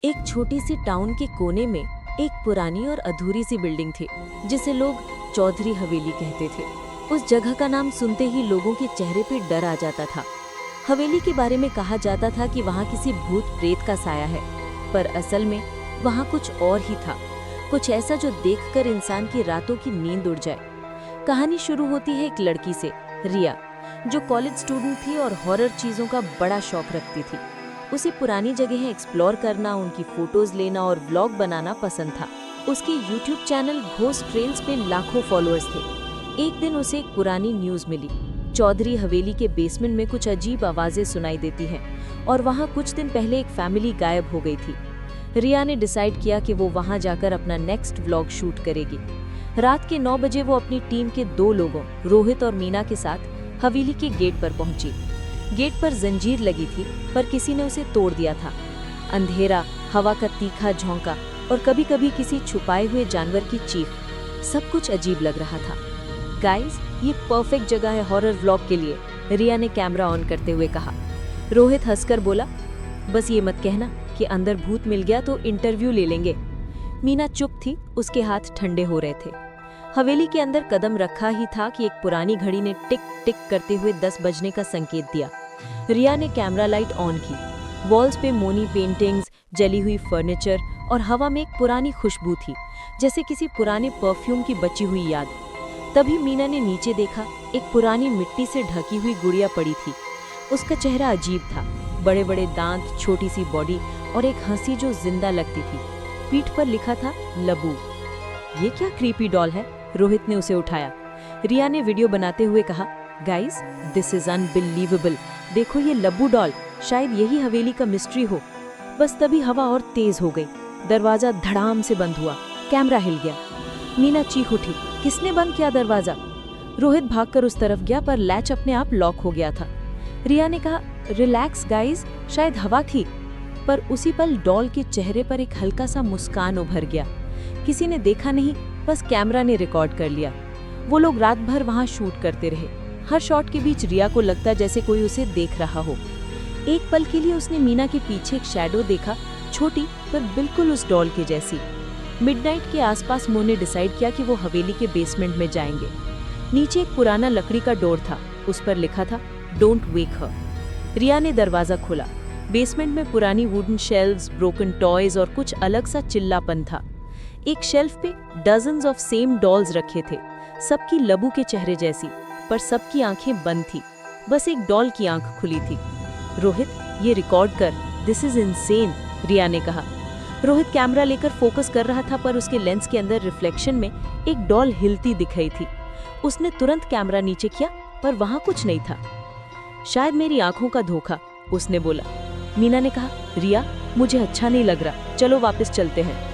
एक छोटी सी टाउन के कोने में एक पुरानी और अधूरी सी बिल्डिंग थी जिसे लोग चौधरी हवेली कहते थे। उस जगह का नाम सुनते ही लोगों के चेहरे पे डर आ जाता था। हवेली के बारे में कहा जाता था कि वहाँ किसी भूत प्रेत का साया है, पर असल में वहाँ कुछ और ही था, कुछ ऐसा जो देखकर इंसान की रातों की नींद उड़ जाए। कहानी शुरू होती है एक लड़की से, रिया, जो कॉलेज स्टूडेंट थी और हॉरर चीजों का बड़ा शौक रखती थी। उसे पुरानी जगहें एक्सप्लोर करना, उनकी फोटोज लेना और व्लॉग बनाना पसंद था। उसके यूट्यूब चैनल घोस्ट ट्रेल्स पे लाखों फॉलोअर्स थे। एक दिन उसे एक पुरानी न्यूज मिली। चौधरी हवेली के बेसमेंट में कुछ अजीब आवाजें सुनाई देती हैं और वहाँ कुछ दिन पहले एक फैमिली गायब हो गई थी। रिया ने डिसाइड किया कि वो वहाँ जाकर अपना नेक्स्ट व्लॉग शूट करेगी। रात के 9 बजे वो अपनी टीम के 2 लोगों, रोहित और मीना के साथ हवेली के गेट पर पहुंची। गेट पर जंजीर लगी थी, पर किसी ने उसे तोड़ दिया था। अंधेरा, हवा का तीखा झोंका और कभी-कभी किसी छुपाए हुए जानवर की चीख, सब कुछ अजीब लग रहा था। गाइस, ये परफेक्ट जगह है हॉरर व्लॉग के लिए, रिया ने कैमरा ऑन करते हुए कहा। रोहित हंसकर बोला, बस ये मत कहना कि अंदर भूत मिल गया तो इंटरव्यू ले लेंगे। मीना चुप थी, उसके हाथ ठंडे हो रहे थे। हवेली के अंदर कदम रखा ही था कि एक पुरानी घड़ी ने टिक टिक करते हुए 10 बजने का संकेत दिया। रिया ने कैमरा लाइट ऑन की। वॉल्स पे मोनी पेंटिंग्स, जली हुई फर्नीचर और हवा में एक पुरानी खुशबू थी, जैसे किसी पुराने परफ्यूम की बची हुई याद। तभी मीना ने नीचे देखा, एक पुरानी मिट्टी से ढकी हुई गुड़िया पड़ी थी। उसका चेहरा अजीब था, बड़े बड़े दांत, छोटी सी बॉडी और एक हंसी जो जिंदा लगती थी। पीठ पर लिखा था लबू। ये क्या क्रीपी डॉल है? रोहित ने उसे उठाया। रिया ने वीडियो बनाते हुए कहा, गाइस, दिस इज अनबिलीवेबल। देखो ये लब्बू डॉल, शायद यही हवेली का मिस्ट्री हो। बस तभी हवा और तेज हो गई। दरवाजा धड़ाम से बंद हुआ, कैमरा हिल गया। मीना चीख उठी, किसने बंद किया दरवाजा? रोहित भागकर उस तरफ गया, पर लैच अपने आप लॉक हो गया था। रिया ने कहा, रिलैक्स गाइस, शायद हवा थी। पर उसी पल डॉल के चेहरे पर एक हल्का सा मुस्कान उभर गया। किसी ने देखा नहीं, बस कैमरा ने रिकॉर्ड कर लिया। वो लोग रात भर वहां शूट करते रहे। हर शॉट के बीच रिया को लगता जैसे कोई उसे देख रहा हो। एक पल के लिए उसने मीना के पीछे एक शैडो देखा, छोटी पर बिल्कुल उस डॉल के जैसी। मिडनाइट के आसपास उन्होंने डिसाइड किया कि वो हवेली के बेसमेंट में जाएंगे। नीचे एक पुराना लकड़ी का डोर था, उस पर लिखा था, डोंट वेक हर। रिया ने दरवाजा खोला। बेसमेंट में पुरानी वुडन शेल्व्स, ब्रोकन टॉयज और कुछ अलग सा चिल्लापन था। एक शेल्फ पे डजन्स ऑफ सेम डॉल्स रखे थे, सबकी लबू के चेहरे जैसी, पर सबकी आंखें बंद थी। बस एक डॉल की आंख खुली थी। रोहित, ये रिकॉर्ड कर, दिस इज इनसेन, रिया ने कहा। रोहित कैमरा लेकर फोकस कर रहा था, पर उसके लेंस के अंदर रिफ्लेक्शन में एक डॉल हिलती दिख रही थी। उसने तुरंत कैमरा नीचे किया, पर वहां कुछ नहीं था। शायद मेरी आंखों का धोखा, उसने बोला। मीना ने कहा, रिया, मुझे अच्छा नहीं लग रहा, चलो वापस चलते हैं।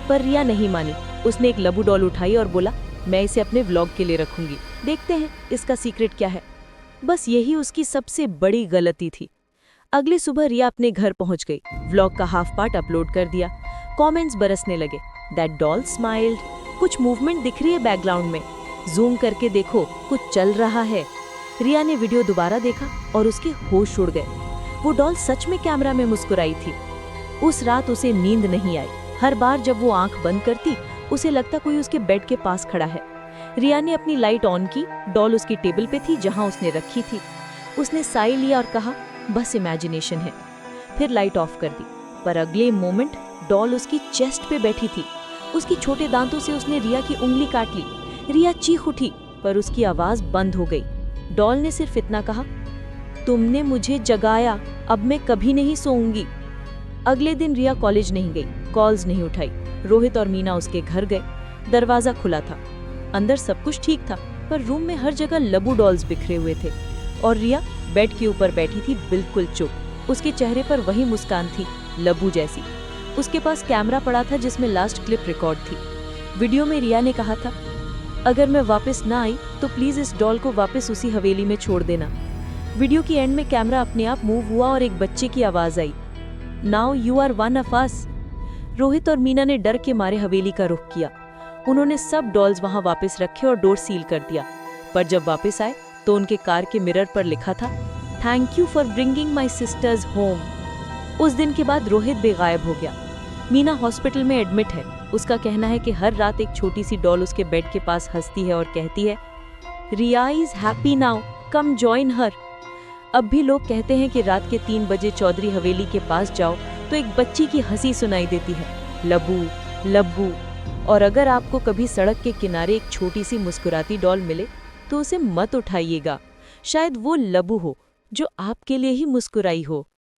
पर रिया नहीं मानी। उसने एक लबू डॉल उठाई और बोला, मैं इसे अपने व्लॉग के लिए रखूंगी, देखते हैं इसका सीक्रेट क्या है। बस यही उसकी सबसे बड़ी गलती थी। अगली सुबह रिया अपने घर पहुंच गई, व्लॉग का हाफ पार्ट अपलोड कर दिया। कमेंट्स बरसने लगे, दैट डॉल स्माइल्ड, कुछ मूवमेंट दिख रही है बैकग्राउंड में, जूम करके देखो, कुछ चल रहा है। रिया ने वीडियो दोबारा देखा और उसके होश उड़ गए। वो डॉल सच में कैमरा में मुस्कुराई थी। उस रात उसे नींद नहीं आई। हर बार जब वो आंख बंद करती, उसे लगता कोई उसके बेड के पास खड़ा है। रिया ने अपनी लाइट ऑन की। डॉल उसकी टेबल पे थी जहां उसने रखी थी। उसने साई लिया और कहा, बस इमेजिनेशन है। फिर लाइट ऑफ कर दी, पर अगले मोमेंट डॉल उसकी चेस्ट पे बैठी थी। उसकी छोटे दांतों से उसने रिया की उंगली काट ली। रिया चीख उठी, पर उसकी आवाज बंद हो गई। डॉल ने सिर्फ इतना कहा, तुमने मुझे जगाया, अब मैं कभी नहीं सोऊंगी। अगले दिन रिया कॉलेज नहीं गई, कॉल्स नहीं उठाई। रोहित और मीना उसके घर गए। दरवाजा खुला था, अंदर सब कुछ ठीक था, पर रूम में हर जगह लबू डॉल्स बिखरे हुए थे और रिया बेड के ऊपर बैठी थी, बिल्कुल चुप। उसके चेहरे पर वही मुस्कान थी, लबू जैसी। उसके पास कैमरा पड़ा था जिसमें लास्ट क्लिप रिकॉर्ड थी। वीडियो में रिया ने कहा था, अगर मैं वापस ना आई तो प्लीज इस डॉल को वापस उसी हवेली में छोड़ देना। वीडियो की एंड में कैमरा अपने आप मूव हुआ और एक बच्चे की आवाज आई, now you are one of us. Rohit और मीना ने डर के मारे हवेली का रुख किया। उन्होंने सब डॉल्स वहां वापस रखे और डोर सील कर दिया। पर जब वापस आए तो उनके कार के मिरर पर लिखा था, thank you for bringing my sisters home. उस दिन के बाद रोहित बेगायब हो गया। मीना हॉस्पिटल में एडमिट है। उसका कहना है कि हर रात एक छोटी सी डॉल उसके बेड के पास हंसती है और कहती है, Riya is happy now, come join her. अब भी लोग कहते हैं कि रात के 3 बजे चौधरी हवेली के पास जाओ तो एक बच्ची की हंसी सुनाई देती है, लब्बू लब्बू। और अगर आपको कभी सड़क के किनारे एक छोटी सी मुस्कुराती डॉल मिले तो उसे मत उठाइएगा, शायद वो लब्बू हो जो आपके लिए ही मुस्कुराई हो।